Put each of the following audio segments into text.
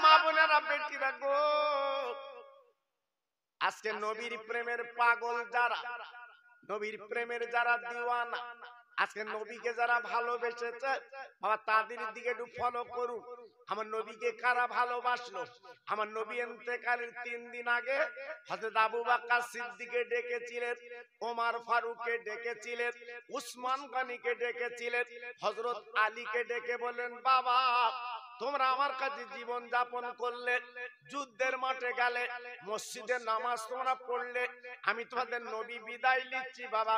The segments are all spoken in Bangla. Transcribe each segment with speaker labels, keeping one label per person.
Speaker 1: মা বোনেরা, বেটিরা গো, আজকে নবীর প্রেমের পাগল যারা, নবীর প্রেমের যারা দিওয়ানা, আজকে নবীকে যারা ভালোবেসেছে বাবা, তাদের দিকে একটু ফলো করুন। আমার নবীকে কারা ভালোবাসলো? আমার নবী ইন্তেকালের 3 দিন আগে হযরত আবু বকর সিদ্দিককে ডেকেছিলেন, ওমর ফারুককে ডেকেছিলেন, উসমান গনিকে ডেকেছিলেন, হযরত আলীকে ডেকে বলেন, বাবা তোমরা আমার কাছে জীবন যাপন করলে, যুদ্ধের মাঠে গেলে, মসজিদে নামাজ তোমরা পড়লে, আমি তোমাদের নবী বিদায় নিচ্ছি বাবা,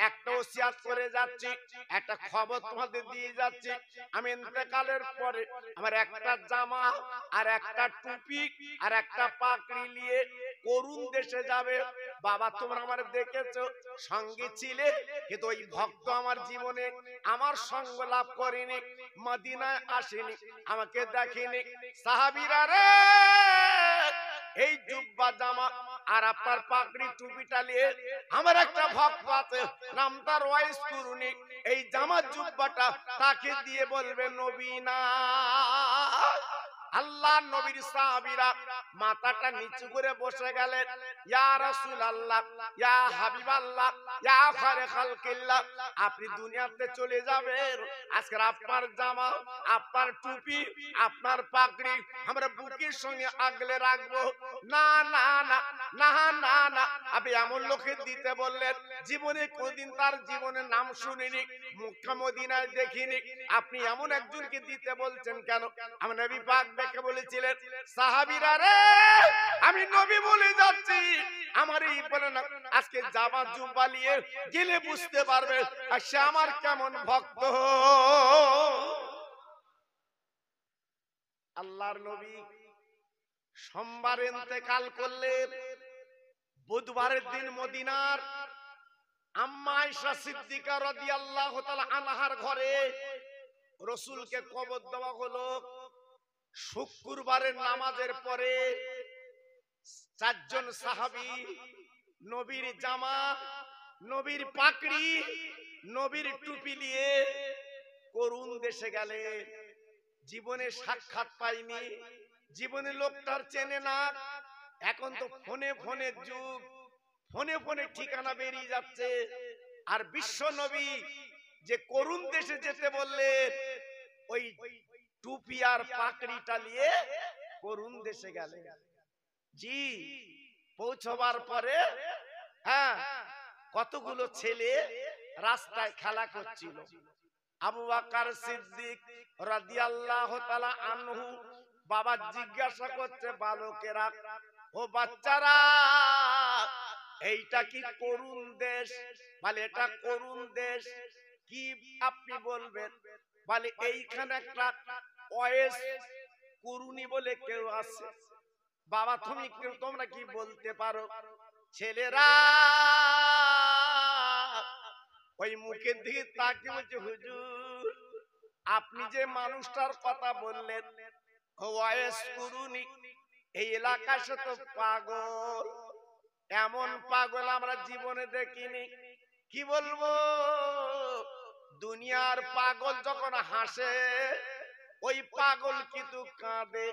Speaker 1: একটা ওসিয়াত করে যাচ্ছি, একটা খবর তোমাদের দিয়ে যাচ্ছি, আমি ইন্তেকালের পরে আমার একটা জামা আর একটা টুপি আর একটা পাগড়ি নিয়ে করুণ দেশে যাবে বাবা। তোমরা আমার দেখেছো, সঙ্গে ছিলে, কিন্তু ওই ভক্ত আমার জীবনে আমার সঙ্গ লাভ করেনি, মদিনায় আসেনি, আমাকে দেখেনি। সাহাবীরা রে, এই জুব্বা জামা আর আপনার পাগড়ি টুপিটা নিয়ে আমার একটা ভক্ত আছে, নাম তার ওয়াইস কুরুনি, এই জামা জুব্বাটা তাকে দিয়ে বলবে নবী না। আল্লাহ নবীর সাহাবীরা মাথাটা নিচু করে বসে গেলেন, ইয়া রাসূলুল্লাহ, ইয়া হাবিবাল্লাহ, ইয়া খায়রে খালকিল্লাহ, আপনি দুনিয়াতে চলে যাবেন, আজকে আপনার জামা, আপনার টুপি, আপনার পাগড়ি আমরা বুকের সঙ্গে আগলে রাখবো না। না না না না না, আপনি এমন লোকে দিতে বললেন, জীবনে কোনদিন তার জীবনের নাম শুনিনি, মক্কা মদিনায় দেখিনি, আপনি এমন একজনকে দিতে বলছেন কেন? আমার নবী পাক দেখে বলেছিলেন, সাহাবীরা রে, আমি নবী বলে যাচ্ছি, আমার এই বলে না, আজকে জামা জুব্বা নিয়ে গেলে বুঝতে পারবে আর সে আমার কেমন ভক্ত। আল্লাহর নবী সোমবার ইন্তেকাল করলেন, বুধবারের দিন মদিনার আম্মা আয়েশা সিদ্দিকা রাদিয়াল্লাহু তাআলা আনহার ঘরে রাসূলকে কবর দেওয়া হলো। শুক্রবারের নামাজের পরে 4 জন সাহাবী নবীর জামা, নবীর পাগড়ি, নবীর টুপি নিয়ে করুণ দেশে গেলে। জীবনে সাক্ষাৎ পাইনি, জীবনে লোকটার চেনে না, এখন তো ফোনে ফোনে যুগ, ফোনে ফোনে ঠিকানা বেরিয়ে যাচ্ছে। আর বিশ্ব নবী যে করুণ দেশে যেতে বললেন, ওই টুপি আর পাগড়িটা নিয়ে করুণ দেশে গেলে। জি, পৌঁছবার পরে হ্যাঁ, কতগুলো ছেলে রাস্তায় খেলা করছিল। আবু বকর সিদ্দিক রাদিয়াল্লাহু তাআলা আনহু বাবা জিজ্ঞাসা করছে বালকেরা, ও বাচ্চারা, এইটা কি করুণ দেশ? বলে এটা করুণ দেশ। কি আপনি বলবেন? বলে এইখানে একটা ওয়েস কুরুনি বলে কেউ আছে। বাবা তোমরা কি বলতে পারো? ছেলেরা ওই মুখের দিকে তাকিয়ে বলছে, হুজুর আপনি যে মানুষটার কথা বললেন ওয়েস কুরুনি, এই এলাকায় সে তো পাগল, এমন পাগল আমরা জীবনে দেখিনি। কি বলবো, দুনিয়ার পাগল যখন হাসে ওই পাগল কিন্তু কাঁদে,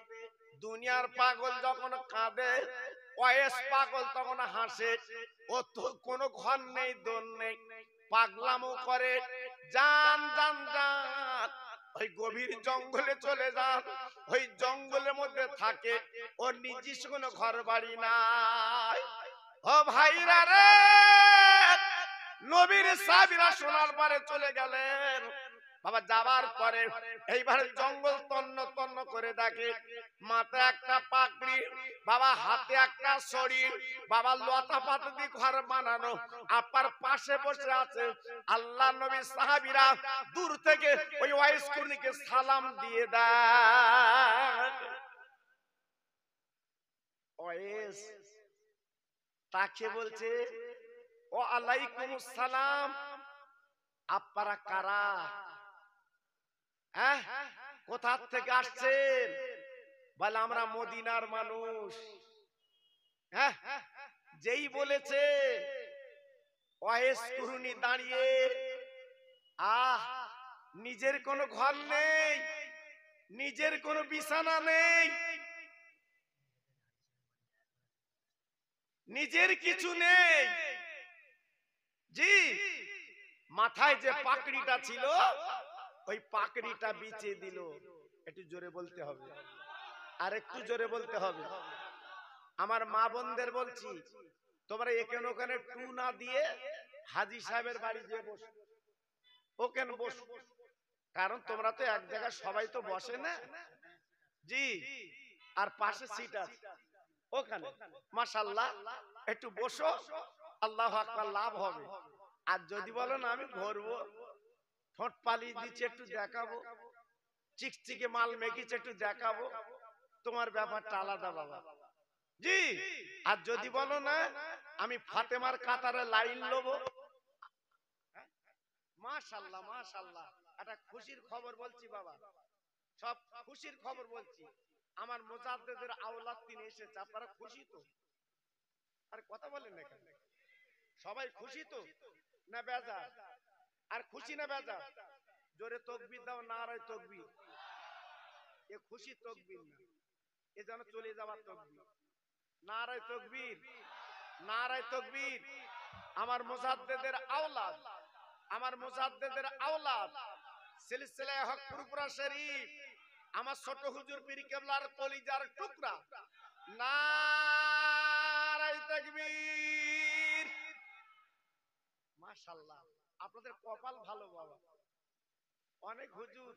Speaker 1: দুনিয়ার পাগল যখন কাঁদে ওয়েস পাগল তখন হাসে। ও তো কোনো ঘর নেই, দোর নেই, পাগলামো করে। যান যান যান, ওই গভীর জঙ্গলে চলে যান, ওই জঙ্গলের মধ্যে থাকে, ওর নিজস্ব কোনো ঘর বাড়ি নাই। ও ভাইরা রে, নবীর সাহাবীরা শোনার পরে চলে গেলেন। বাবা যাবার পরে এইবারে জঙ্গল তন্ন তন্ন করে দেখে, মাথায় একটা পাগড়ি, বাবা হাতে একটা ছড়ি, বাবা লতা পাতা দিয়ে ঘর বানানো, আপার পাশে বসে আছে আল্লাহ নবী। সাহাবীরা দূর থেকে ওই ওয়াইস কুরনিকে সালাম দিয়ে দেয়। ওয়াইস তাকে বলছে, ও আলাইকুমুস সালাম, আপনারা কারা? হ্যাঁ, কোথা থেকে আসছেন? বলে আমরা মদিনার মানুষ। হ্যাঁ, যেই বলেছে ওয়েস কুরুনি দাঁড়িয়ে, নিজের কোনো ঘর নেই, নিজের কোনো বিছানা নেই, নিজের কিছু নেই। জি, মাথায় যে পাকড়িটা ছিল ওই পাকড়িটা বিছিয়ে দিল। একটু জোরে বলতে হবে, আর একটু জোরে বলতে হবে। আমার মা বোনদের বলছি, তোমরা এখানে ওখানে টু না দিয়ে হাজী সাহেবের বাড়ি গিয়ে বসো, ওখানে বসো, কারণ তোমরা তো এক জায়গায় সবাই তো বসে না। জি, আর পাশে সিট আছে ওখানে, মাশাআল্লাহ একটু বসো, আল্লাহু আকবার, লাভ হবে। আর যদি বলো না আমি ঘুরবো, ঠোঁট পালিয়ে দিচ্ছে একটু দেখাবো, চিকচিকে মাল মেখেছে একটু দেখাবো, তোমার ব্যাপারটা আলাদা বাবা। জি, আর যদি বলো না আমি ফাতেমার কাতারে লাইন লবো, মাশাআল্লাহ মাশাআল্লাহ, একটা খুশির খবর বলছি বাবা, সব খুশির খবর বলছি। আমার মুজাদ্দিদের আওলাদ তিনি এসেছে, আপনারা খুশি তো? আর কথা বলেন না কেন? সবাই খুশি তো না বেজার? আর খুশি না বেজার? জোরে তাকবীর দাও, নারায়ে তাকবীর। এ খুশি তাকবীর না, এ যেন চলে যাবার তাকবীর। নারায়ে তাকবীর, নারায়ে তাকবীর। আমার মুজাদ্দিদের আওলাদ, আমার মুজাদ্দিদের আওলাদ, সিলসিলায়ে হক ফুরফুরা শরীফ, আমার ছোট হুজুর পীর কেবলার কলিজার টুকরা, নারায়ে তাকবীর। মাশাআল্লাহ, আপনাদের কপাল ভালো বাবা। অনেক হুজুর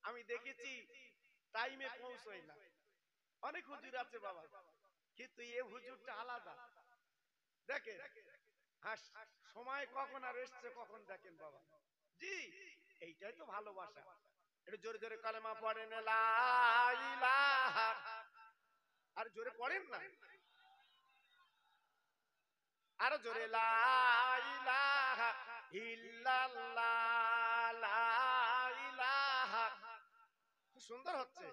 Speaker 1: আমি দেখেছি টাইমে পৌঁছয় না, অনেক হুজুর আছে বাবা, কিন্তু এই হুজুরটা আলাদা। দেখেন হ্যাঁ, সময় কখন আর এসছে কখন দেখেন বাবা। জি, এইটাই তো ভালোবাসা। একটু জোরে জোরে কালেমা পড়েন, লা ইলাহা, আর জোরে পড়েন না, আরো জোরে, লা ইলাহা ইল্লাল্লাহ, লা ইলাহা। খুব সুন্দর হচ্ছে।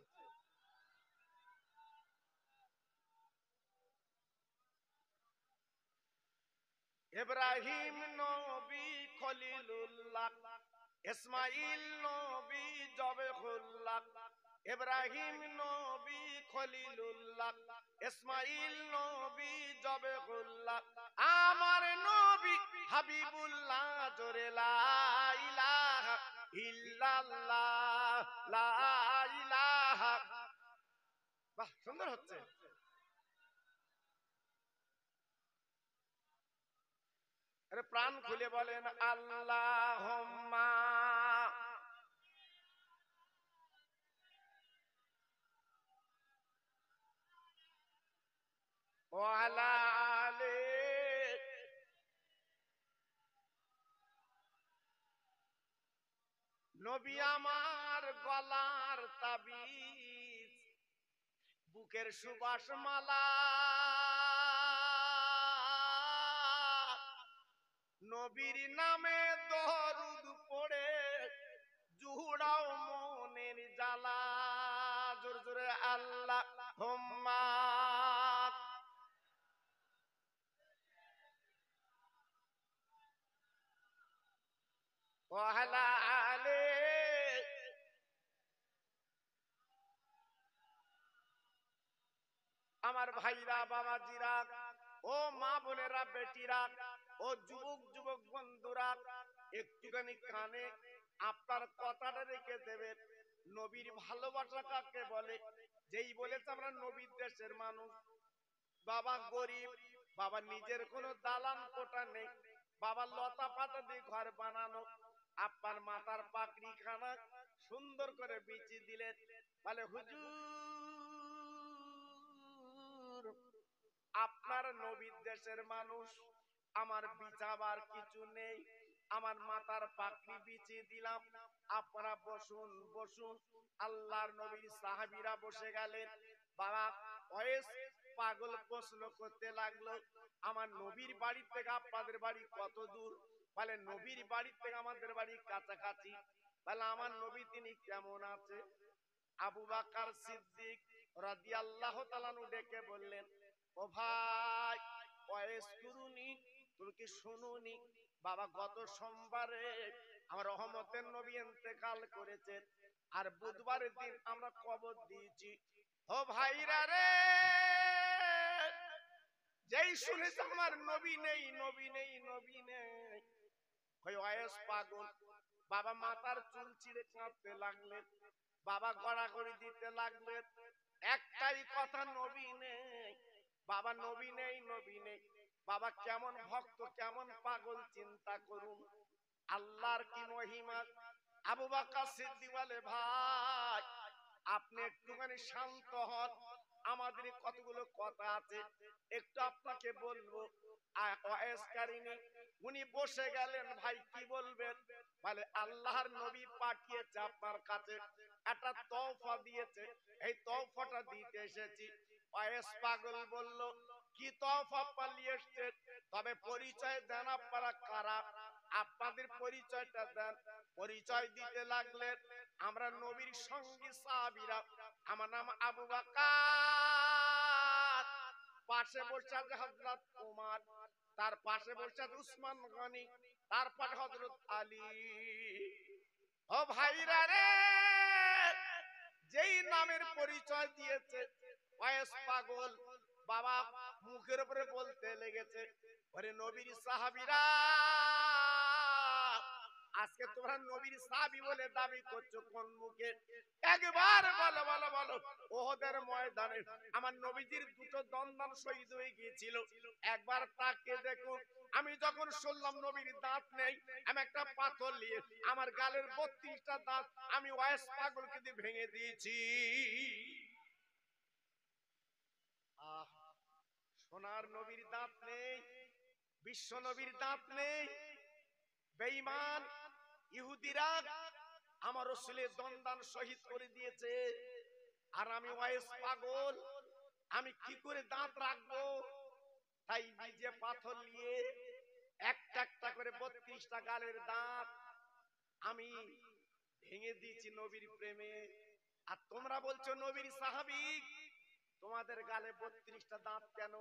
Speaker 1: ইব্রাহিম নবী খলিলুল্লাহ, ইসমাইল নবী জবেহুল্লাহ, ইব্রাহিম নবী খলিলুল্লাহ, ইসমাইল নবী জবেহুল্লাহ, আমার নবী হাবিবুল্লাহ, জোরে লা ইলাহা ইল্লাল্লাহ, লা ইলাহা। বাহ, সুন্দর হচ্ছে। আরে প্রাণ খুলে বলেন আল্লাহুম্মা ওয়া আলা আলি। নবী আমার গলার তাবিজ, বুকের সুবাস মালা, নবীর নামে দরুদ পড়ে জুড়াও মনের জ্বালা। জোরে জোরে আল্লাহুম্মা। ওয়া আলা আলি। আমার ভাইরা, বাবাজিরা, ও মা বোনেরা, বেটিরা, ও যুবক যুবক বন্ধুরা, একটুখানি কানে আপনার কথাটা রেখে দেবেন। নবীর ভালোবাসা কাকে বলে? যেই বলেছে আমরা নবীর দেশের মানুষ, বাবা গরিব, বাবা নিজের কোনো দালান কোঠা নেই, বাবা লতা পাতা দিয়ে ঘর বানানো, আপনার মাথার পাকড়ি খানা সুন্দর করে বিছিয়ে দিলেন, বলে হুজুর আপনার নবীর দেশের মানুষ, আমার বিছাবার কিছু নেই, আমার মাথার পাকড়ি বিছিয়ে দিলাম, আপনারা বসুন বসুন। আল্লাহর নবীর সাহাবীরা বসে গেলেন। বাবা ওয়েস পাগল প্রশ্ন করতে লাগলো, আমার নবীর বাড়ি থেকে আপনাদের বাড়ি কত দূর? বলে নবীর বাড়ি থেকে আমাদের বাড়ি কাছাকাছি। বলে আমার নবী তিনি কেমন আছে? আবু বকর সিদ্দিক রাদিয়াল্লাহু তাআলা আনহু ডেকে বললেন, ও ভাই ওয়েস কুরুনি, তুমি কি শুনুনি? বাবা গত সোমবারে আমার রহমতের নবী ইন্তেকাল করেছেন, আর বুধবারের দিন আমরা কবর দিয়েছি। ও ভাইরা রে, যেই শুনেছে আমার নবী নেই, নবী নেই, নবী নেই, ওই ওয়াইস পাগল বাবা মাথার চুল ছিঁড়ে কাঁদতে লাগলেন, বাবা গড়াগড়ি দিতে লাগলেন, একটাই কথা, নবী নেই, বাবা নবী নেই, নবী নেই। বাবা কেমন ভক্ত, কেমন পাগল, চিন্তা করুন আল্লাহর কি মহিমা। আবু বকর সিদ্দিক বলে, ভাই আপনি একটুখানি শান্ত হন, আমাদের কতগুলো কথা আছে একটু আপনাকে বলবো। উনি বসে গেলেন, ভাই কি বলবেন? বলে আল্লাহর নবী পাঠিয়েছে আপনার কাছে, একটা তওফা দিয়েছে, এই তওফাটা দিতে এসেছি। ওয়াইস পাগল বলল, কি তওফা পালিয়ে এসেছেন? তবে পরিচয় দেন আপনারা কারা, আপনাদের পরিচয়টা দেন। পরিচয় দিতে লাগলেন, আমরা নবীর সঙ্গী সাহাবীরা, আমার নাম আবু বকর, পাশে বসে আছে হযরত ওমর, তার পাশে বসে আছে উসমান গনি, তার পাশে হযরত আলী। ও ভাইরা রে, যেই নামের পরিচয় দিয়েছে ওয়াইস পাগল বাবা মুখের উপরে বলতে লেগেছে, ওরে নবীর সাহাবীরা, আজকে তোমরা নবীর সাহাবী বলে দাবি করছো কোন মুখে? একবার বলো বলো বলো। ওহদের ময়দানে আমার নবীজির দুটো দন্দান শহীদ হয়ে গিয়েছিল, একবার তাকে দেখুন। আমি যখন শুনলাম নবীর দাঁত নেই, আমি একটা পাথর নিয়ে আমার গালের 32টা দাঁত আমি ওয়াইস পাগলকে দিয়ে ভেঙে দিয়েছি। সোনার নবীর দাঁত নেই, বিশ্ব নবীর দাঁত নেই, বেঈমান ইহুদিরা আমার রাসূলের দন্দান শহীদ করে দিয়েছে, আর আমি ওয়াইস পাগল, আমি কি করে দাঁত রাখবো? তাই নিজে পাথর নিয়ে একটা একটা করে 32টা গালের দাঁত আমি ভেঙে দিয়েছি নবীর প্রেমে। আর তোমরা বলছো নবীর সাহাবী, তোমাদের গালে 32টা দাঁত কেন?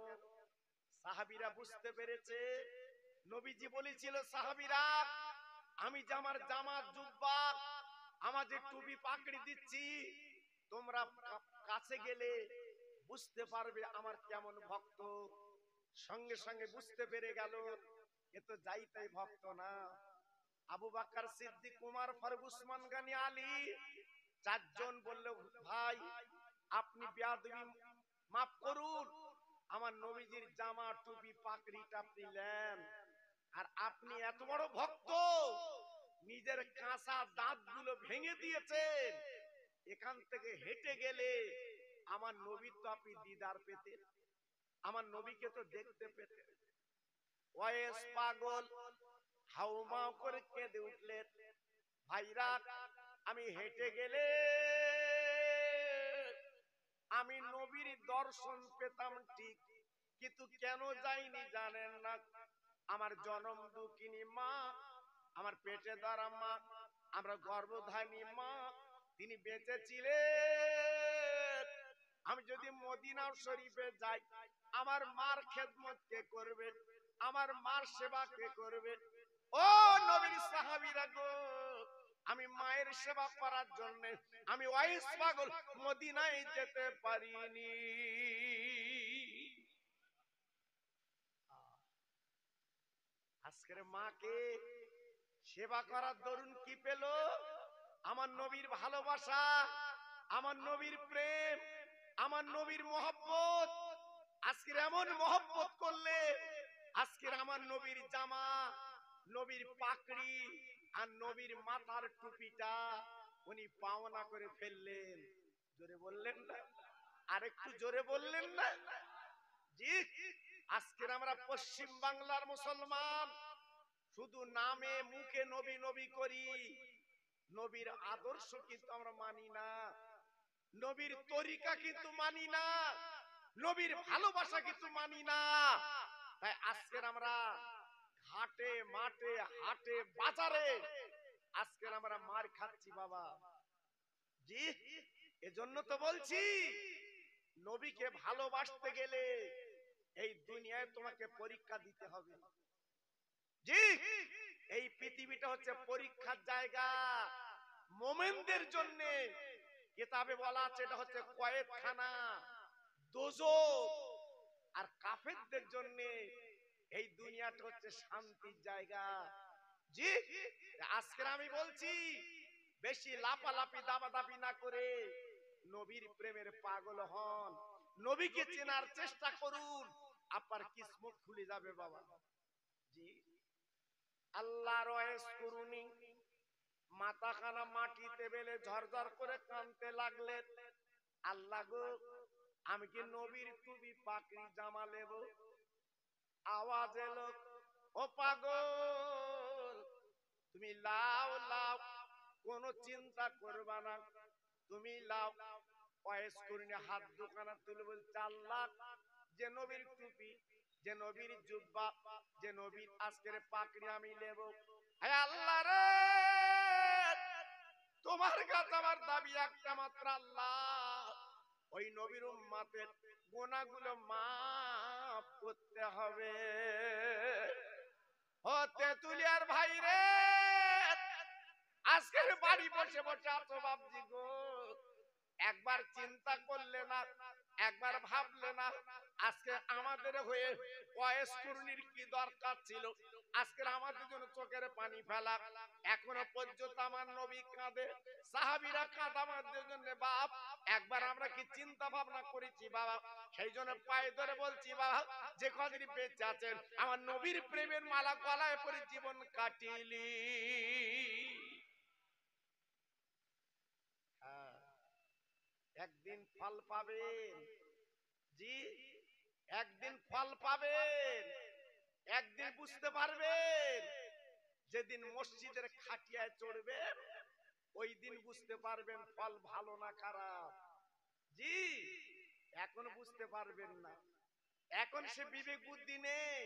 Speaker 1: সাহাবীরা বুঝতে পেরেছে, নবীজি বলেছিল, সাহাবীরা আমি যে আমার জামা জুব্বা আমার যে টুপি পাকড়ি দিচ্ছি, তোমরা কাছে গেলে বুঝতে পারবে আমার কেমন ভক্ত। সঙ্গে সঙ্গে বুঝতে পেরে গেল এ তো যাইতাই ভক্ত না। আবু বকর সিদ্দিক, উমর, ফারুক, উসমান গনি, আলী চারজন বলল, ভাই আপনি বেয়াদবি মাফ করুন, আমার নবীজির জামা টুপি পাকড়িটা আপনি নেন, আর আপনি এত বড় ভক্ত নিজের কাঁচা দাঁতগুলো ভেঙে দিয়েছেন, এখান থেকে হেঁটে গেলে আমার নবীর তো আপনি দিদার পেতেন, আমার নবীকে তো দেখতে পেতেন। ওয়াইস পাগল হাউমাউ করে কেঁদে উঠলেন, ভাইরা আমি হেঁটে গেলে আমি নবীর দর্শন পেতাম ঠিক, কিন্তু কেন যাইনি জানেন না? আমার জনম দুঃখিনী মা, আমার পেটে ধরা মা, আমরা গর্ভধারিণী মা, তিনি বেঁচে ছিলেন। আমি যদি মদিনা শরীফে যাই, আমার মার খেদমত কে করবে? আমার মার সেবা কে করবে? ও নবীর সাহাবীরা গো, আমি মায়ের সেবা করার জন্য আমি ওয়াইস পাগল মদিনায় যেতে পারিনি। আজকের মাকে সেবা করার দরুন কি পেল? আমার নবীর ভালোবাসা, আমার নবীর প্রেম, আমার নবীর মহব্বত। আজকের এমন মহব্বত করলে আজকের আমার নবীর জামা, নবীর পাকড়ি আর নবীর মাথার টুপিটা উনি পাওনা করে ফেললেন। জোরে বললেন না? আরেকটু জোরে বললেন না? জি। আজকের আমরা পশ্চিম বাংলার মুসলমান শুধু নামে মুখে নবী নবী করি, নবীর আদর্শ কিন্তু আমরা মানি না, নবীর তরিকা কিন্তু মানি না, নবীর ভালোবাসা কিন্তু মানি না। তাই আজকের আমরা ঘাটে মাঠে হাটে বাজারে আজকের আমরা মার খাচ্ছি বাবা। জি, এজন্য তো বলছি নবীকে ভালোবাসতে গেলে এই দুনিয়ায় তোমাকে পরীক্ষা দিতে হবে। জি, এই পৃথিবীটা হচ্ছে পরীক্ষার জায়গা মুমিনদের জন্য। কিতাবে বলা আছে এটা হচ্ছে কয়েদখানা, দোজখ। আর কাফেরদের জন্য এই দুনিয়াটা হচ্ছে শান্তির জায়গা। জি, আজকে আমি বলছি বেশি লাপালাপি দাবাদাবি না করে নবীর প্রেমের পাগল হন, নবীকে চেনার চেষ্টা করুন, আপনার কিসমত খুলে যাবে বাবা। জি, আল্লাহর ওয়াইস করুনি, মাথাখানা মাটিতে বেলে ঝরঝর করে কাঁদতে লাগলেন, আল্লাহ গো আমি কি নবীর টুপি পাকড়ি জামা নেব? আওয়াজ এলো, ও পাগল তুমি লাও লাও, কোনো চিন্তা করবা না, তুমি লাও। ওয়াইস করুনি হাত দুখানা তুলে বলছে, আল্লাহ যে নবীর টুপি, যে নবীর জুব্বা, যে নবীর আজকের পাকড়ি আমি নেব, হে আল্লাহ রে তোমার কাছে আমার দাবি একটা মাত্র, আল্লাহ ওই নবীর উম্মতের গুনাহগুলো মাফ করতে হবে। হতে তুলিয়ার ভাই রে আজকের বাড়ি বসে বসে আছো বাপজি গো, একবার চিন্তা করলে না, একবার ভাবলে না আজকে আমাদের হয়ে ওয়াইস কুরনির কি দরকার ছিল? আজকের আমাদের জন্য চোখের পানি ফেলা, এখনো পর্যন্ত আমার নবী কাঁদে, সাহাবীরা কাঁদে আমাদের জন্য। বাপ একবার আমরা কি চিন্তা ভাবনা করেছি বাবা? সেই জন্য পায়ে ধরে বলছি বাবা, যে কদিন বেঁচে আছেন আমার নবীর প্রেমের মালা গলায় পরে জীবন কাটিলি। একদিন ফল পাবেন। জি, একদিন ফল পাবেন, একদিন বুঝতে পারবেন। যেদিন মসজিদের খাটিয়ায় চড়বে ওই দিন বুঝতে পারবেন ফল ভালো না খারাপ। জি, এখন বুঝতে পারবেন না, এখন সে বিবেক বুদ্ধি নেই,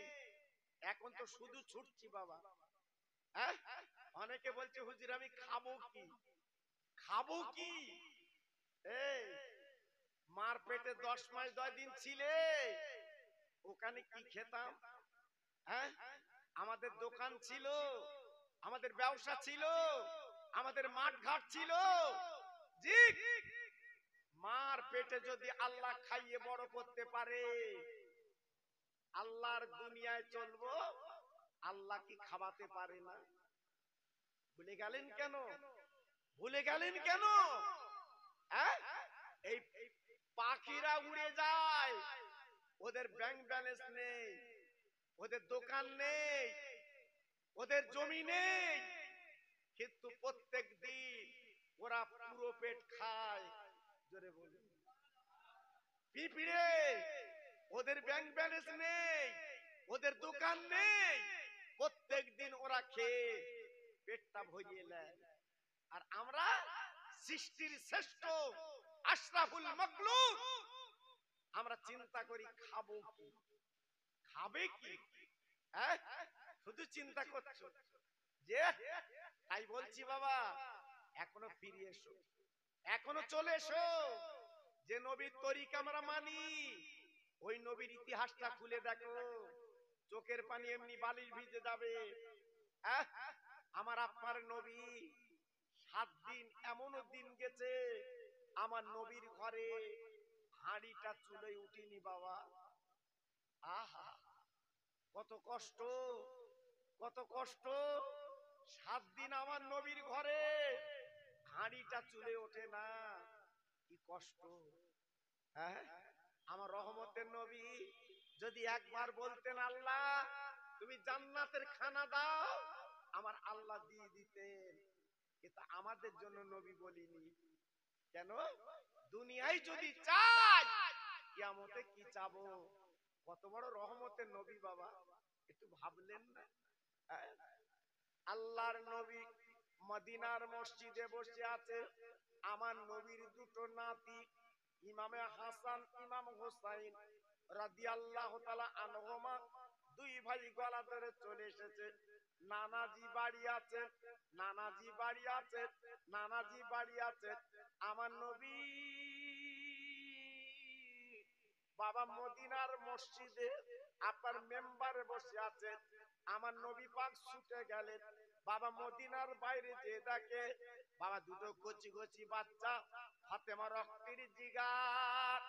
Speaker 1: এখন তো শুধু ছুটছি বাবা। হ্যাঁ, অনেকে বলছে হুজুর আমি খাবো কি, খাবো কি? এই মার পেটে 10 মাস 10 দিন ছিলে, ওখানে কি খেতাম? হ্যাঁ, আমাদের দোকান ছিল, আমাদের ব্যবসা ছিল, আমাদের মাঠ ঘাট ছিল। জি, মার পেটে যদি আল্লাহ খাইয়ে বড় করতে পারে, আল্লাহর দুনিয়ায় চলবো, আল্লাহ কি খাওয়াতে পারে না? ভুলে গেলেন কেন? ভুলে গেলেন কেন? এই পাখিরা উড়ে যায়, ওদের ব্যাংক ব্যালেন্স নেই, ওদের দোকান নেই, ওদের জমি নেই, কিন্তু প্রত্যেক দিন ওরা পুরো পেট খায়। জোরে বলুন। পিঁপড়ে, ওদের ব্যাংক ব্যালেন্স নেই, ওদের দোকান নেই, প্রত্যেক দিন ওরা খেয়ে পেটটা ভরিয়ে নেয়। আর আমরা সৃষ্টির শ্রেষ্ঠ আশরাফুল মাখলুক, আমরা চিন্তা করি খাবো কি, খাবে কি? হ্যাঁ, শুধু চিন্তা করছো যে। তাই বলছি বাবা, এখনো ফিরে এসো, এখনো চলে এসো। যে নবীর তরিকা আমরা মানি, ওই নবীর ইতিহাসটা খুলে দেখো, চোখের পানি এমনি বালির ভিজে যাবে। আমার আপনার নবী 7 দিন এমনও দিন গেছে আমার নবীর ঘরে হাঁড়িটা চুলে উঠিনি বাবা। আহা কত কষ্ট, কত কষ্ট। 7 দিন আমার নবীর ঘরে হাঁড়িটা চুলে ওঠে না, কি কষ্ট। হ্যাঁ, আমার রহমতের নবী যদি একবার বলতেন আল্লাহ তুমি জান্নাতের খানা দাও, আমার আল্লাহ দিয়ে দিতেন। কিন্তু আমাদের জন্য নবী বলিনি কেন? দুনিয়ায় যদি চাই, কিয়ামতে কি চাবো? কত বড় রহমতের নবী বাবা, একটু ভাবলেন না? আল্লাহর নবী মদিনার মসজিদে বসে আছে, আমার নবীর দুটো নাতি ইমামে হাসান ইমাম হোসাইন রাদিয়াল্লাহু তাআলা আনহুমা, দুই ভাই গলা ধরে চলে এসেছে। নানাজি বাড়ি আছে, নানাজি বাড়ি আছে, নানাজি বাড়ি আছে। আমার নবী বাবা মদিনার মসজিদে আপনার মেম্বারে বসে আছে। আমার নবী পাক ছুটে গেলেন, বাবা মদিনার বাইরে যে দেখে বাবা দুটো কচি কচি বাচ্চা, ফাতেমা রক্তের জিগার,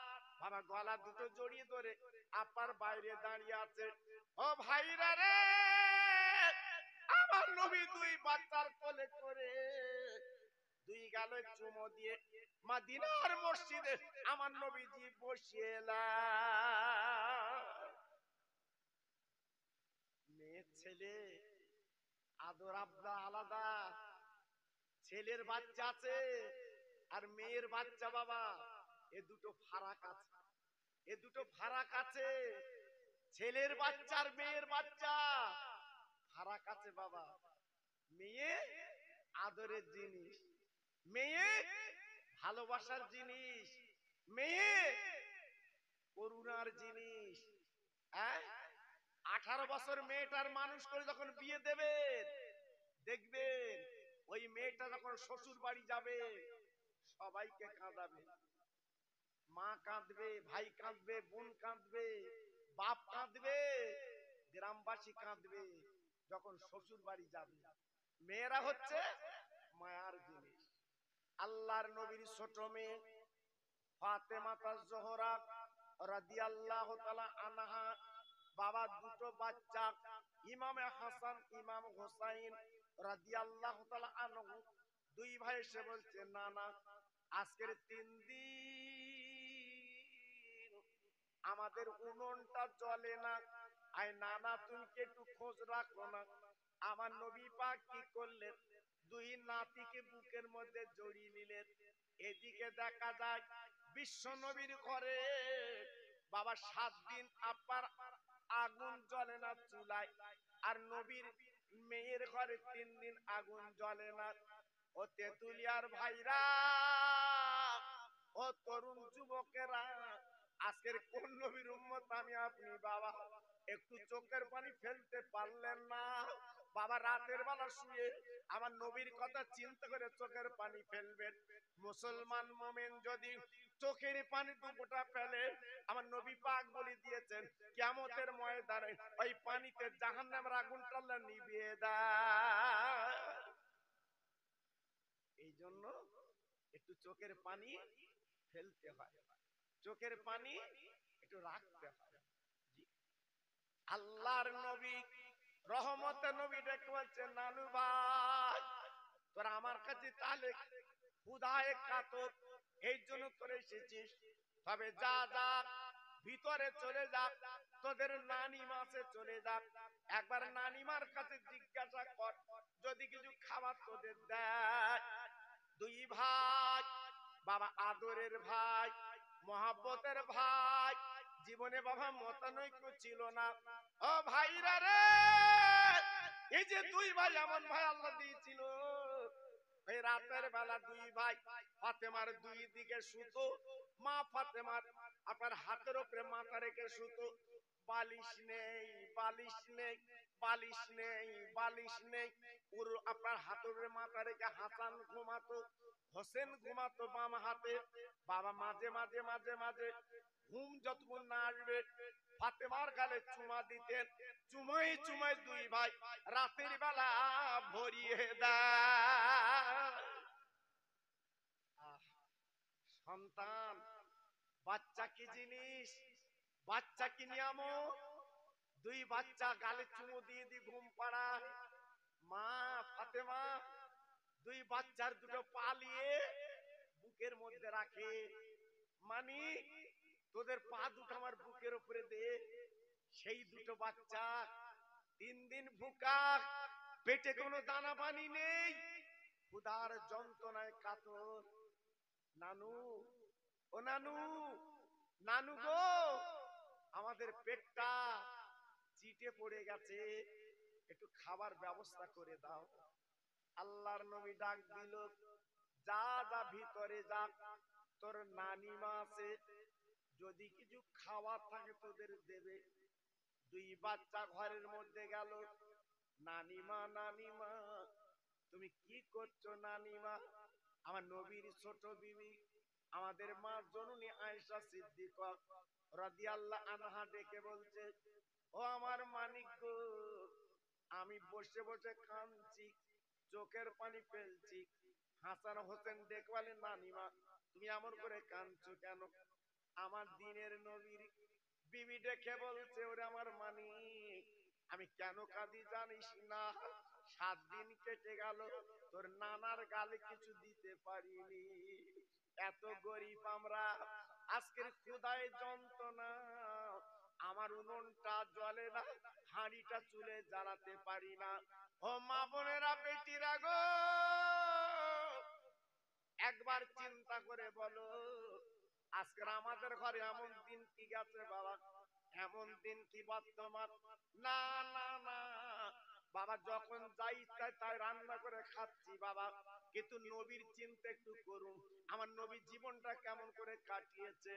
Speaker 1: আমার গলা দুটো জড়িয়ে ধরে আপার বাইরে দাঁড়িয়ে আছে। ও ভাইরা রে, আমার নবী দুই বাচ্চার কোলে করে দুই গালে চুমো দিয়ে মদিনার মসজিদে আমার নবীজি বসিয়ে মেয়ে ছেলে আদর আব্দা আলাদা। ছেলের বাচ্চা আছে আর মেয়ের বাচ্চা বাবা, এ দুটো ফারাক আছে, এ দুটো ফারাক আছে। ছেলের বাচ্চা আর মেয়ের বাচ্চা ফারাক আছে বাবা। মেয়ে আদরের জিনিস, মেয়ে ভালোবাসার জিনিস, মেয়ে করুণার জিনিস। 18 বছর মেয়েটার মানুষ করে যখন বিয়ে দেবেন, দেখবেন ওই মেয়েটা যখন শ্বশুর বাড়ি যাবে সবাইকে কাঁদাবে। মা কাঁদবে, ভাই কাঁদবে, বোন কাঁদবে, বাপ কাঁদবে, গ্রামবাসী কাঁদবে যখন শ্বশুর বাড়ি যাবে। মেয়েরা হচ্ছে মায়ার জিনিস। আল্লাহর নবীর ছোট মেয়ে ফাতেমা জোহরা রাদিয়াল্লাহু তাআলা আনহা, বাবা দুটো বাচ্চা ইমামে হাসান ইমাম হোসাইন রাদিয়াল্লাহু তাআলা আনহু, দুই ভাই এসে বলছে না না, আজকের 3 দিন আমাদের উনুনটা জ্বলে না। আয় নানা তুমি কি একটু খোঁজ রাখো না। আমার নবী পাক কি করলেন, দুই নাতিকে বুকের মধ্যে জড়িয়ে নিলেন। এদিকে দেখা যায় বিশ্ব নবীর ঘরে বাবা 7 দিন আপার আগুন জ্বলে না চুলায়, আর নবীর মেয়ের ঘরে 3 দিন আগুন জ্বলে না। ও তেতুলিয়ার ভাইরা, ও তরুণ যুবকেরা, আজকের কোন নবীর উম্মত আমি আপনি বাবা? একটু চোখের পানি ফেলতে পারলেন না বাবা? রাতের বেলা শুয়ে আমার নবীর কথা চিন্তা করে চোখের পানি ফেলবেন। মুসলমান মুমিন যদি চোখের পানি দুপোটা ফেলে, আমার নবী পাক বলে দিয়েছেন কিয়ামতের ময়দানে ওই পানিতে জাহান্নামের আগুনটা আল্লাহ নিভিয়ে দেয়। এই জন্য একটু চোখের পানি ফেলতে হয়, চোখের পানি একটু রাখতে হয়। আল্লাহর নবী রহমতের নবী ডেকে বলছেন নানু ভাই, তোরা আমার কাছে তাহলে ক্ষুধায় কাতর, এই জন্য তোরা এসেছিস। তবে যা যা ভিতরে চলে যা, তোদের নানি মাসে চলে যা, একবার নানিমার কাছে জিজ্ঞাসা কর যদি কিছু খাবার তোদের দেয়। দুই ভাই বাবা, আদরের ভাই, মহাব্বতের ভাই, জীবনে বাবা মতানৈক্য ছিল না। ও ভাইরা রে, এই যে দুই ভাই এমন ভাই আল্লাহ দিয়েছিল, এই রাতের বেলা দুই ভাই ফাতেমার দুই দিকে শুতো। মা ফাতেমার আপনার হাতের উপরে মাথা রেখে শুতো। বালিশ নেই, বালিশ নেই, বালিশ নেই, বালিশ নেই। পুরো আপনার হাতের উপরে মাথা রেখে হাসান ঘুমাতো, হোসেন ঘুমাতো বাম হাতে। বাবা মাঝে মাঝে মাঝে মাঝে ঘুম যতক্ষণ না আসবে ফাতেমার গালে চুমা দিতেন। চুমাই চুমাই দুই ভাই রাতের বেলা ভরিয়ে দেয়। সন্তান, বাচ্চা কি জিনিস, বাচ্চা কি নিয়ামত। দুই বাচ্চা গালে চুমু দিয়ে দিয়ে ঘুম পাড়ায়। মা ফাতেমা দুই বাচ্চার দুটো পালিয়ে বুকের মধ্যে রাখে। মানি তোদের পা দুটো আমার বুকের উপরে দে। সেই দুটো বাচ্চা 3 দিন ভুকা, পেটে কোনো দানা পানি নেই, ক্ষুধার যন্ত্রণায় কাতর। নানু, ও নানু, নানু গো, আমাদের পেটটা চিটে পড়ে গেছে, একটু খাবার ব্যবস্থা করে দাও। আল্লাহর নবী ডাক দিল, যা যা ভিতরে যা, তোর নানিমা আছে, যদি কিছু খাবার থাকে তোদের দেবে। দুই বাচ্চা ঘরের মধ্যে গেল। নানিমা, নানিমা তুমি কি করছো নানিমা? আমার নবীর ছোট বিবি আমাদের মা জননী আয়েশা সিদ্দিকা রাদিয়াল্লাহু আনহা ডেকে বলছে, ও আমার মানিক গো, আমি বসে বসে কাঁদছি, চোখের পানি ফেলছি। হাসান হোসেন ডেকে বলে, নানিমা তুমি এমন করে কাঁদছো কেন? আমার দিনের নবীর বিবি দেখে বলছে, ওরে আমার মানিক, আমি কেন কাঁদি জানিস না? 7 দিন কেটে গেল, তোর নানার গালে কিছু দিতে পারিনি। এত গরিব আমরা, আজকের ক্ষুধায় যন্ত্রণা, আমার উনুনটা জ্বলে না, হাঁড়িটা চুলে জ্বালাতে পারি না। ও মা বোনেরা, বেটিরা গো, একবার চিন্তা করে বলো, আজকের আমাদের ঘরে এমন দিন কি গেছে বাবা? এমন দিন কি বর্তমান? না না না বাবা, যখন যাই ইচ্ছা তাই রান্না করে খাচ্ছি বাবা, কিন্তু নবীর চিন্তা একটু করুন। আমার নবীর জীবনটা কেমন করে কাটিয়েছে।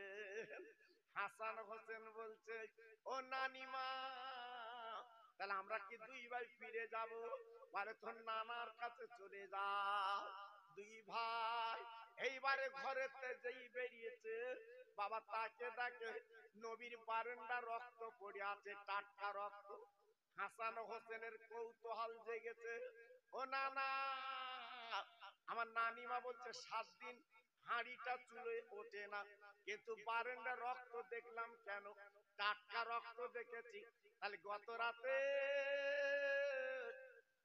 Speaker 1: হাসান হোসেন বলছে, ও নানিমা, তাহলে আমরা কি 2 ভাই ফিরে যাব? বলে, তোর নানার কাছে চলে যাও। 2 ভাই এইবারে ঘরেতে যেই বেরিয়েছে বাবা, তাকে দেখে নবীর বারান্দা রক্ত পড়ে আছে, টাটকা রক্ত। হাসান হোসেনের কৌতূহল জেগেছে, ও নানা। আমার নানিমা বলছে, 7 দিন হাঁড়িটা চুলে ওঠে না, কিন্তু বারান্দা রক্ত দেখলাম কেন? টাটকা রক্ত দেখেছি। তাহলে গত রাতে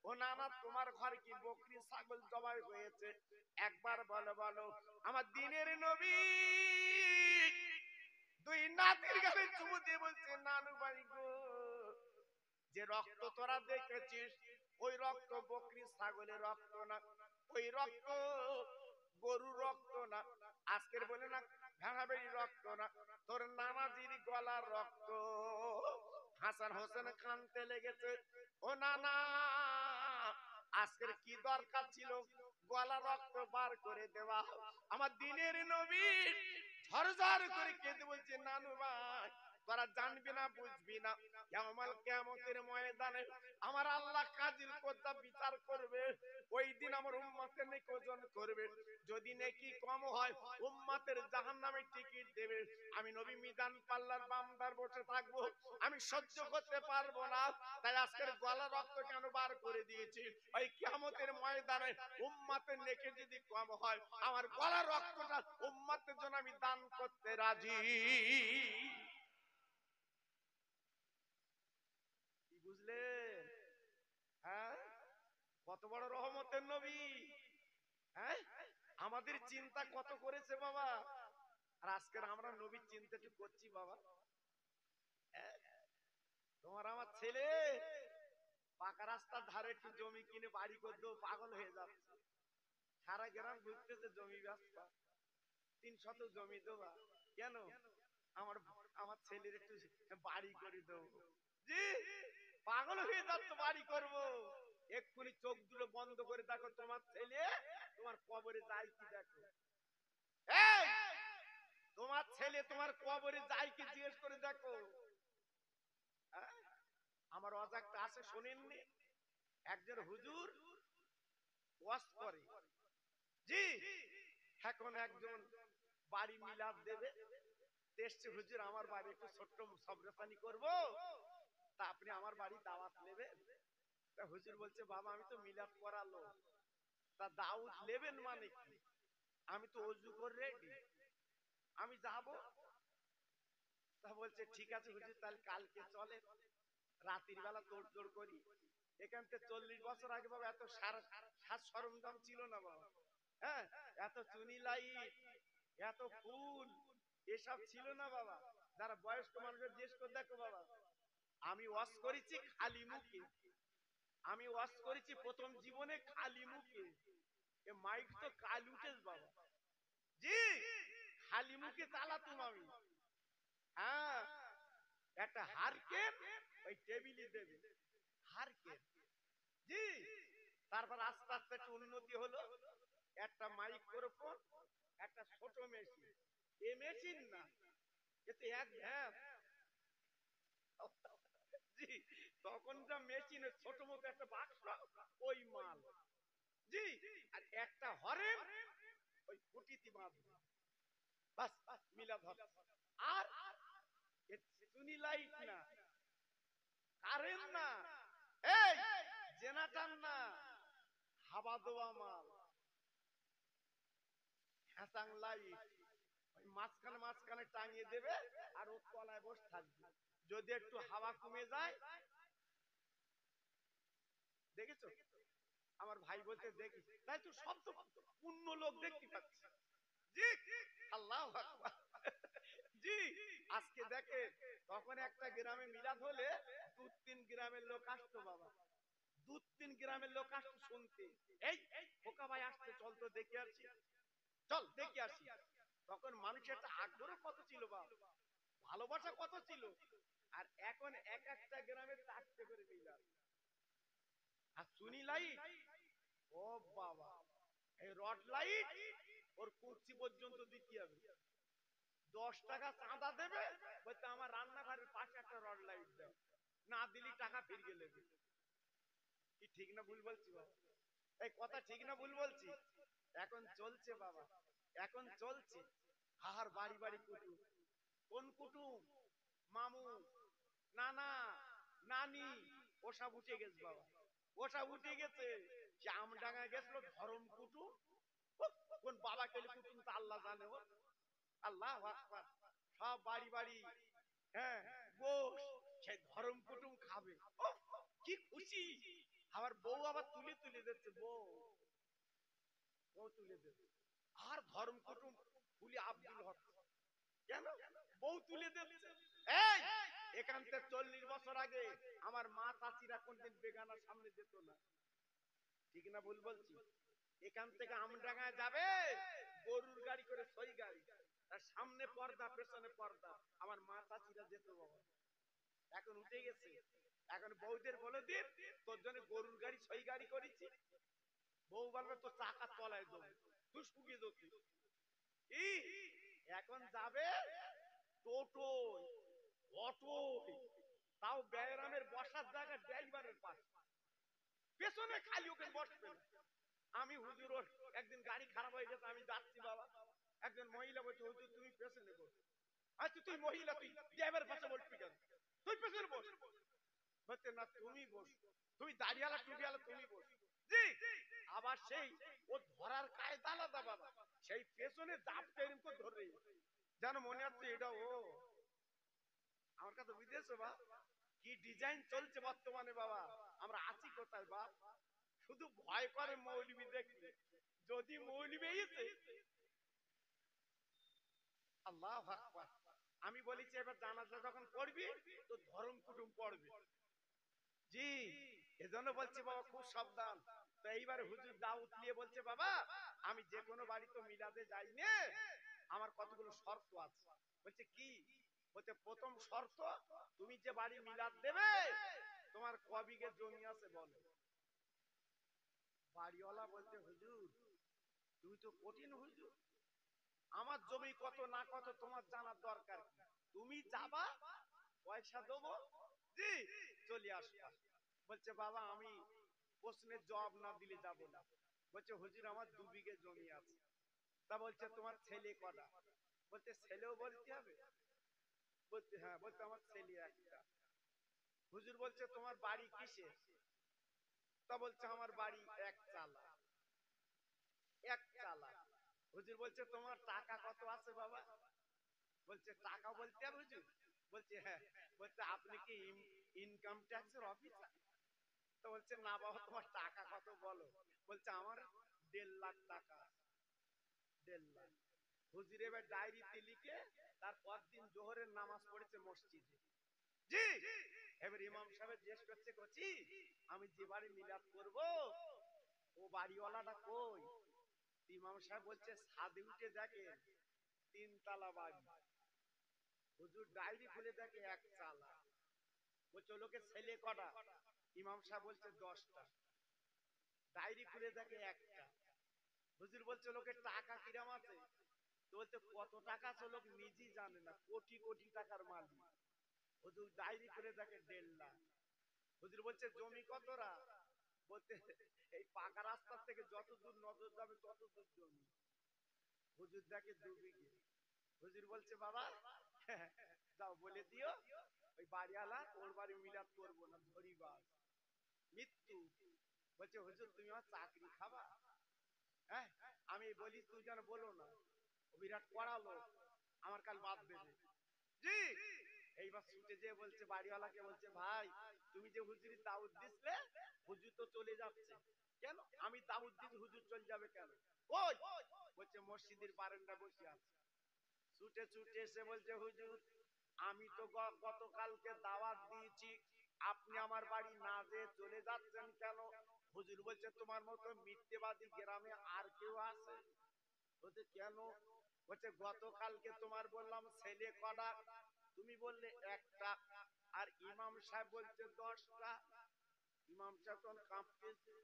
Speaker 1: ও নানা, তোমার ঘরে কি বকরি ছাগল জবাই হয়েছে? একবার বলো বলো। আমার দিনের নবী 2 নাতির গালে চুমু দিয়ে বলছে, নানু ভাই গো, যে রক্ত তোরা দেখেছিস, ওই রক্ত বকরি ছাগলের রক্ত না, ওই রক্ত গরুর রক্ত না, আজকের বলে না ভেড়াবেড়ি রক্ত না, তোর নানাজির গলার রক্ত। হাসান হোসেন কানতে লেগেছে, ও নানা, আজকের কি দরকার ছিল গলা রক্ত বার করে দেওয়া? আমার দিনের নবী ঝরঝর করে কেঁদে বলছে, নানু ভাই, তোরা জানবি না, বুঝবি না, কিয়ামতের ময়দানে আমার আল্লাহ কাজিল কোদ্দা বিচার করবে। ওই দিন আমার উম্মতের নেকি ওজন করবে, যদি নেকি কম হয় উম্মতের জাহান্নামে টিকিট দেবে। আমি নবী মিজান পাল্লার বামদার বসে থাকবো, আমি সহ্য করতে পারবো না। তাই আজকের গলা রক্ত কেন বার করে দিয়েছি? ওই কিয়ামতের ময়দানে উম্মতের নেকি যদি কম হয়, আমার গলা রক্তটা উম্মতের জন্য আমি দান করতে রাজি। কি বুঝলেন? হ্যাঁ, কত বড় রহমতের নবী। হ্যাঁ, আমাদের চিন্তা কত করেছে বাবা। আর আজকের আমরা নবীর চিন্তা একটু করছি বাবা। তোমার আমার ছেলে পাকা রাস্তার ধারে একটু জমি কিনে বাড়ি করতেও পাগল হয়ে যাচ্ছে। সারা গ্রাম ঘুরতেছে জমি ব্যবসা, 300 জমি দেওয়া। কেন? আমার আমার ছেলের একটু বাড়ি করে দেবো। জি, পাগল হয়ে যাচ্ছে, বাড়ি করব। এক্ষুনি চোখ দুটো বন্ধ করে দেখো, তোমার ছেলে তোমার কবরে যায় কি দেখো। এই, তোমার ছেলে তোমার কবরে যায় কি জিজ্ঞেস করে দেখো। আমার অজাকটা আছে, শোনেননি? একজন হুজুর ওয়াজ করে, জি, এখন একজন বাড়ি মিলাদ দেবে, দেশে হুজুর আমার বাড়ি একটু ছোট্ট সবরেসানি করব, তা আপনি আমার বাড়ি দাওয়াত নেবেন? তা হুজুর বলছে, বাবা আমি তো মিলাদ করালো, তা দাওয়াত নেবেন মানে কি? আমি তো ওযু করে রেডি, আমি যাব। তা বলছে, ঠিক আছে হুজুর, তাহলে কালকে চলে, রাতের বেলা তোড়জোড় করি। এখান থেকে 40 বছর আগে বাবা এত সাজ সরঞ্জাম ছিল না বাবা। হ্যাঁ, এত চুনি লাইট, এত ফুল, এসব ছিল না বাবা। যারা বয়স্ক মানুষের জিজ্ঞেস করে দেখো বাবা, আমি ওয়াজ করেছি খালি মুখে, আমি ওয়াজ করেছি প্রথম জীবনে খালি মুখে। এ মাইক তো কাল উঠেছ বাবা। জি, খালি মুখে চালাতুম আমি। হ্যাঁ, একটা হারকেন ওই টেবিলে দেবে, হারকেন। জি, তারপর আস্তে আস্তে একটু উন্নতি হলো, একটা মাইক্রোফোন, একটা ছোট মেশিন। এ মেশিন না, এতে এক ভ্যাপ। জি, তখন যা মেশিনের ছোট মতো একটা বাক্স, ওই মাল। জি, আর একটা হরেন ওই ফুটিতি বাঁধবে, বাস মিলা ধর। আর চুনি লাইট না, কারেন্ট না, এই জেনারেটর না, হাওয়া দেওয়া মাল, হ্যাসাং লাইট। মাঝখানে মাঝখানে টাঙিয়ে দেবে। থাকবে, যদি একটু হাওয়া কমে যায়, দেখেছো আমার ভাই বলতে দেখি, তাই তো সব তো পূর্ণ লোক দেখতে পাচ্ছি। জি, আল্লাহু আকবার। জি, আজকে দেখে তখন একটা গ্রামে মিলাদ হলে 2-3 গ্রামের লোক আসতো বাবা, 2-3 গ্রামের লোক আসতো শুনতে। এই খোকা ভাই আসছে, চল তো দেখে আসি, চল দেখে আসি। তখন মানুষের একটা আগ্রহ কত ছিল বাবা, ভালোবাসা কত ছিল। আর এখন এক একটা গ্রামে 4টে করে মিলাদ। আর চুনি লাইট, ও বাবা, এই রড লাইট ওর কুচি পর্যন্ত দিতে হবে। 10 টাকা চাঁদা দেবে, বলতে আমার রান্নাঘরের পাশে একটা রড লাইট দাও, না দিলি টাকা ফিরিয়ে নেবে। কি ঠিক না ভুল বলছি বাবা? এই কথা ঠিক না ভুল বলছি? এখন চলছে বাবা, এখন চলছে। আর বাড়ি বাড়ি কুটুম, কোন কুটুম? মামু, নানা, নানি, ওসব উঠে গেছে বাবা, ওসব উঠে গেছে। আমডাঙ্গায় গেছিল ধরম কুটুম, কোন বাবা কেলে কুটুম তা আল্লাহ জানে। ও আল্লাহু আকবার। সব বাড়ি বাড়ি, হ্যাঁ, গোশ, সেই ধরম কুটুম খাবে। কি খুশি। আমার বউ আবার তুলে তুলে দিচ্ছে, বউ তুলে দিচ্ছে। আর ধর্ম কুটুম ফুলি আব্দুল হক, কেন বউ তুলে দিচ্ছে? এই এখান থেকে 40 বছর আগে আমার মা চাচিরা কোনদিন বেগানার সামনে যেত না, ঠিক না ভুল বলছি? এখান থেকে আমডাঙ্গায় যাবে গরুর গাড়ি করে, সই গাড়ি, তার সামনে পর্দা পেছনে পর্দা, আমার মা চাচিরা যেত বাবা। এখন উঠে গেছে, এখন বউদের বলে দিন তোর জন্য গরুর গাড়ি সই গাড়ি করেছি। বউ বলবে তোর চাকা তলায় দেবো, তুই শুকিয়ে দোকি। এখন যাবে টোটো, অটো, তাও ব্যায়ামের বসার জায়গা ড্রাইভারের পাশে, পেছনে খালি ওকে বসবে না। আমি হুজুর, একদিন গাড়ি খারাপ হয়ে গেছে, আমি যাচ্ছি বাবা, একজন মহিলা বলছে হুজুর তুমি পেছনে বস। আচ্ছা তুই মহিলা, তুই ড্রাইভারের পাশে বসবি কেন? তুই পেছনে বস। বলছে না তুমি বস, তুই দাঁড়িয়ালা টুবিয়ালা তুমি বস। জি, আবার সেই ও ধরার কায়দা আলাদা বাবা, সেই পেছনে জাপটা এরকম করে ধরে, যেন মনে হচ্ছে এটা ও। আমার কথা বুঝেছো বা? কি ডিজাইন চলছে বর্তমানে বাবা, আমরা আছি কোথায় বাপ? শুধু ভয় করে মৌলবি দেখলে, যদি মৌলবি এসে, আল্লাহু আকবার। আমি বলেছি এবার জানাজা যখন পড়বি তো ধর্ম কুটুম পড়বি। জি, এজন্য বলছি বাবা খুব সাবধান। তো এইবার হুজুর দাউদ নিয়ে বলছে বাবা আমি যে কোনো বাড়ি তো মিলাদে যাই নে, আমার কতগুলো শর্ত আছে। বলছে কি? বলছে প্রথম শর্ত, তুমি যে বাড়ি মিলাদ দেবে তোমার কবিঘে জমি আছে বলো। বাড়িওয়ালা বলছে হুজুর তুমি তো কঠিন হুজুর, আমার জমি কত না কত তোমার জানার দরকার কি? তুমি যাবা, পয়সা দেবো, জি, চলে আসবা। বলছে বাবা আমি প্রশ্নের জবাব না দিলে যাব না। বলছে হুজুর আমার 2 বিঘে জমি আছে। তা বলছে তোমার ছেলে কটা? বলছে ছেলেও বলতে হবে। বলছে হ্যাঁ। বলছে আমার ছেলে একটা। হুজুর বলছে তোমার বাড়ি কিসে? তা বলছে আমার বাড়ি এক চালা, এক চালা। হুজুর বলছে তোমার টাকা কত আছে বাবা? বলছে টাকা বলতে হবে হুজুর? বলছে হ্যাঁ। বলছে আপনি কি ইনকাম ট্যাক্সের অফিসার? তো বলছে না বাবা তোমার টাকা কত বলো? বলছে আমার 1.5 লাখ টাকা। 1.5 লাখ। হুজুর এবার ডায়েরিতে লিখে তার পরদিন জোহরের নামাজ পড়েছে মসজিদে। জি, এবার ইমাম সাহেব জিজ্ঞেস করছে কচি আমি যে বাড়ি মিলাদ করব ও বাড়িওয়ালাটা কই? ইমাম সাহেব বলছে ছাদে উঠে দেখেন 3 তলা বাড়ি। হুজুর ডায়েরি খুলে দেখে এক চালা। বলছে লোকে ছেলে কটা? ইমাম সাহেব বলছে 10টা। ডায়েরি খুলে দেখে একটা। হুজুর বলছে লোকের টাকা কিরাম আছে? তো বলছে কত টাকা আছে লোক নিজেই জানে না, কোটি কোটি টাকার মালিক। হুজুর ডায়েরি করে দেখে 1.5 লাখ। হুজুর বলছে জমি কতরা? বলতে এই পাকা রাস্তা থেকে যত দূর নজর যাবে তত দূর জমি। হুজুর দেখে 2 বিঘে। হুজুর বলছে বাবা যাও বলে দিও ওই বাড়িওয়ালা ওর বাড়ি মিলাদ করবো না, ধরিবাজ, মৃত্যু। বলছে হুজুর তুমি আমার চাকরি খাবা? হ্যাঁ, আমি বলি তুই যেন বলো না, ও বিরাট পড়ালো, আমার কাল বাদ দেবে। জি, এইবার এইবার ছুটে যেয়ে বলছে বাড়িওয়ালাকে, বলছে ভাই তুমি যে হুজুরি দাউদ দিছিলে, হুজুর তো চলে যাচ্ছে। কেন? আমি দাউদ দিন হুজুর চলে যাবে কেন? ওই বলছে মসজিদের বারান্দা বসে আছে। ছুটে ছুটে এসে বলছে হুজুর আমি তো গতকালকে দাওয়াত দিয়েছি, আপনি আমার বাড়ি না যেয়ে চলে যাচ্ছেন কেন? হুজুর বলছে তোমার মতো মিথ্যেবাদী গ্রামে আর কেউ আছে? বলছে কেন? বলছে গতকালকে তোমার বললাম ছেলে কটা, তুমি বললে একটা, আর ইমাম সাহেব বলছে 10টা। ইমাম সাহেব তখন কাঁপতেছে,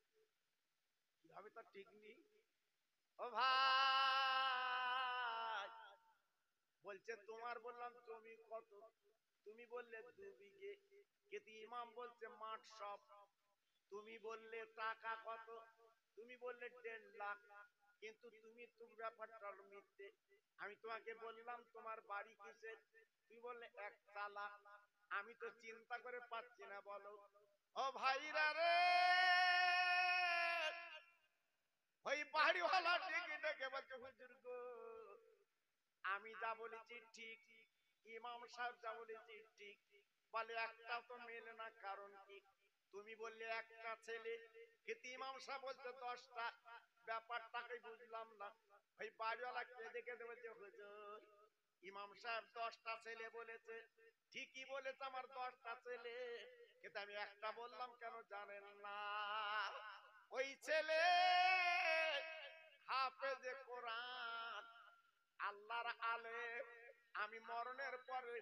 Speaker 1: কিভাবে তা ঠিক নেই। ও ভাই বলছে তোমার বললাম জমি কত, তুমি বললে 2 বিঘে, কিন্তু ইমাম বলছে মাঠ সব। তুমি বললে টাকা কত, তুমি বললে 1.5 লাখ, কিন্তু তুমি তো ব্যাপারটা মিথ্যে। আমি তোমাকে বললাম তোমার বাড়ি কিসে, তুমি বললে 1 তালা। আমি তো চিন্তা করে পাচ্ছি না, বলো। ও ভাইরা রে, ওই বাড়িওয়ালা ডেকে ডেকে বলছে হুজুর গো আমি যা বলেছি ঠিক, ইমাম সাহেব যা বলেছি ঠিক, বলে একটাও তো মেলে না, কারণ কি? তুমি বললে একটা ছেলে, কিন্তু ইমাম সাহেব বলছে 10টা। ব্যাপারটাকে বুঝলাম না। ওই বাড়িওয়ালা কেঁদে কেঁদে বলছে হুজুর ইমাম সাহেব 10টা ছেলে বলেছে, ঠিকই বলেছে আমার 10টা ছেলে, কিন্তু আমি একটা বললাম কেন জানেন না? ওই ছেলে হাফেজে কোরআন, আল্লাহর আলেম। আমি মরণের পরে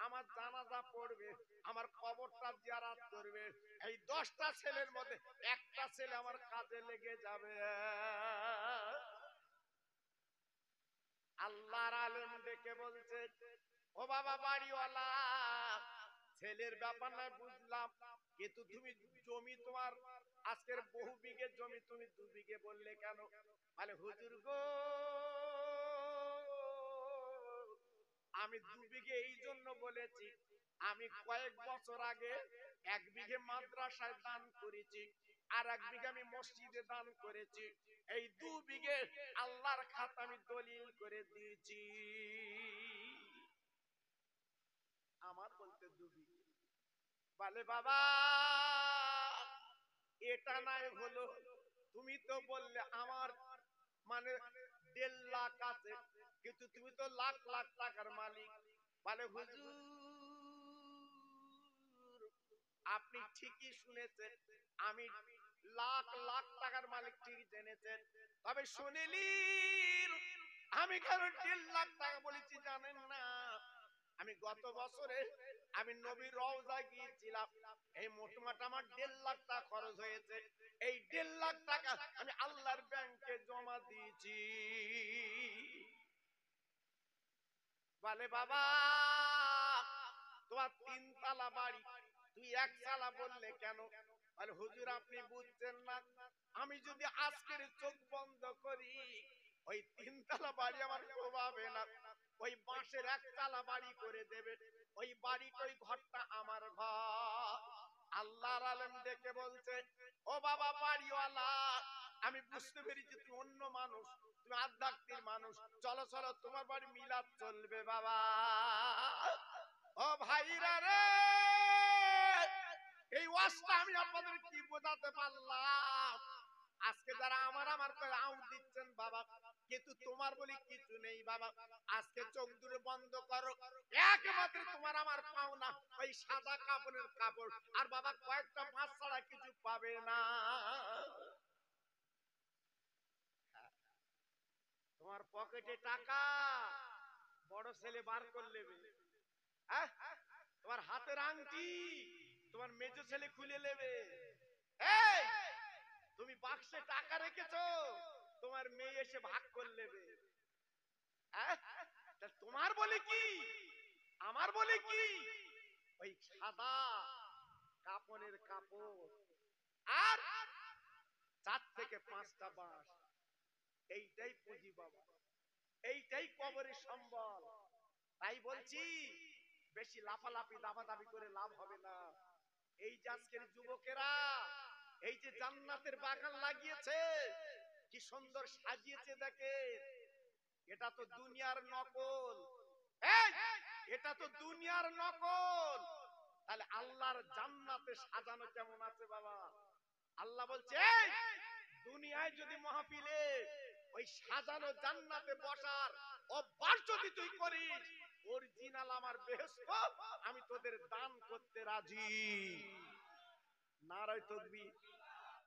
Speaker 1: আমার জানাজা পড়বে, আমার কবরটা জিয়ারত করবে, এই 10টা ছেলের মধ্যে একটা ছেলে আমার কাজে লেগে যাবে। আল্লাহর আলেম ডেকে বলছে ও বাবা বাড়িওয়ালা, ছেলের ব্যাপার নয় বুঝলাম, কিন্তু তুমি জমি তোমার আজকের বহু বিঘে জমি তুমি 2 বিঘে বললে কেন? মানে হুজুর গো আমি 2 বিঘে এই জন্য বলেছি, আমি কয়েক বছর আগে 1 বিঘে মাদ্রাসায় দান করেছি, আর 1 বিঘে আমি মসজিদে দান করেছি। এই 2 বিঘে আল্লাহর খাতা আমি দলিল করে দিয়েছি। আমার বলতে 2 বিঘে। বলে বাবা এটা নাই হলো, তুমি তো বললে আমার মানে 1.5 লাখ আছে, কিন্তু তুমি তো লাখ লাখ টাকার মালিক। বলে হুজুর আপনি ঠিকই শুনেছেন, আমি লাখ লাখ টাকার মালিক ঠিকই জেনেছেন, তবে শুনিলি আমি কেন 1.5 লাখ টাকা বলেছি জানেন না? আমি গত বছরে আমি নবীর রওজা গিয়েছিলাম, এই মোটামুটি আমার 1.5 লাখ টাকা খরচ হয়েছে। এই 1.5 লাখ টাকা আমি আল্লাহর ব্যাংকে জমা দিয়েছি। বলে বাবা তোমার 3 তালা বাড়ি, তুই 1 তালা বললে কেন? বলে হুজুর আপনি বুঝছেন না, আমি যদি আজকের চোখ বন্ধ করি ওই 3 তালা বাড়ি আমার শোভাবে না, ওই বাঁশের 1 তালা বাড়ি করে দেবে, ওই বাড়িটা ওই ঘরটা আমার ঘর। আল্লাহর আলেম ডেকে বলছে ও বাবা বাড়িওয়ালা, আমি বুঝতে পেরেছি তুমি অন্য মানুষ, তুমি আধ্যাত্মিক মানুষ, চলো চলো তোমার বাড়ি মিলাদ চলবে বাবা। ও ভাইরা রে, এই ওয়াজটা আমি আপনাদের কি বোঝাতে পারলাম? আজকে যারা আমার আমার করে আউট দিচ্ছেন বাবা, কিন্তু তোমার বলি কিছু নেই বাবা। আজকে চোখ দুটো বন্ধ করো, একমাত্র তোমার আমার পাওনা ওই সাদা কাপড়ের কাপড়, আর বাবা কয়েকটা মাছ ছাড়া কিছু পাবে না। তোমার পকেটে টাকা বড় ছেলে বার করে নেবে, তোমার হাতের আংটি তোমার মেজো ছেলে খুলে নেবে, এই তুমি বাক্সে টাকা রেখেছো তোমার মেয়ে এসে ভাগ করে নেবে। তোমার বলে কি আমার বলে কি? ওই সাদা কাপড়ের কাপড় আর 4 থেকে 5টা বাঁশ, এইটাই পুঁজি বাবা, এইটাই কবরের সম্বল। তাই বলছি বেশি লাফালাফি দাবাদাবি করে লাভ হবে না। এই যে আজকের যুবকেরা এই যে জান্নাতের বাগান লাগিয়েছে, কি সুন্দর সাজিয়েছে দেখে, এটা তো দুনিয়ার নকল। এই এটা তো দুনিয়ার নকল। তাহলে আল্লাহর জান্নাতে সাজানো কেমন আছে বাবা? আল্লাহ বলছে দুনিয়ায় যদি মাহফিলে ওই সাজানো জান্নাতে বসার অভ্যাস যদি তুই করিস, অরিজিনাল আমার বেহেশত আমি তোদের দান করতে রাজি। নারায়ে তাকবীর।